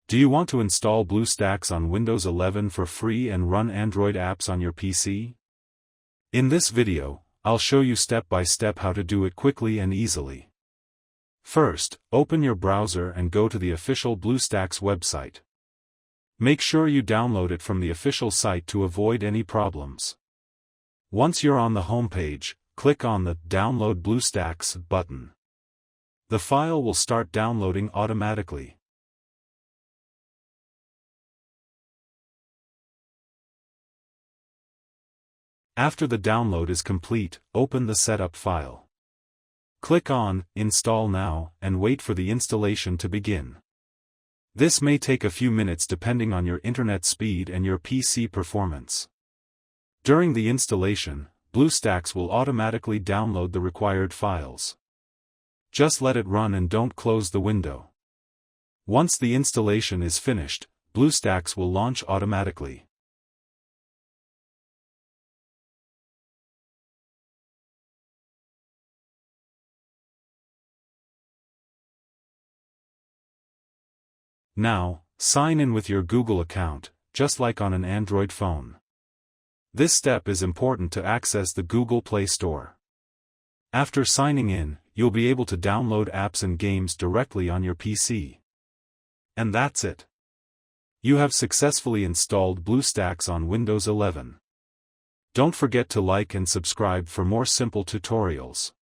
Do you want to install BlueStacks on Windows 11 for free and run Android apps on your PC? In this video, I'll show you step by step how to do it quickly and easily. First, open your browser and go to the official BlueStacks website. Make sure you download it from the official site to avoid any problems. Once you're on the home page, click on the Download BlueStacks button. The file will start downloading automatically. After the download is complete, open the setup file. Click on Install Now and wait for the installation to begin. This may take a few minutes depending on your internet speed and your PC performance. During the installation, BlueStacks will automatically download the required files. Just let it run and don't close the window. Once the installation is finished, BlueStacks will launch automatically. Now, sign in with your Google account, just like on an Android phone. This step is important to access the Google Play Store. After signing in, you'll be able to download apps and games directly on your PC. And that's it. You have successfully installed BlueStacks on Windows 11. Don't forget to like and subscribe for more simple tutorials.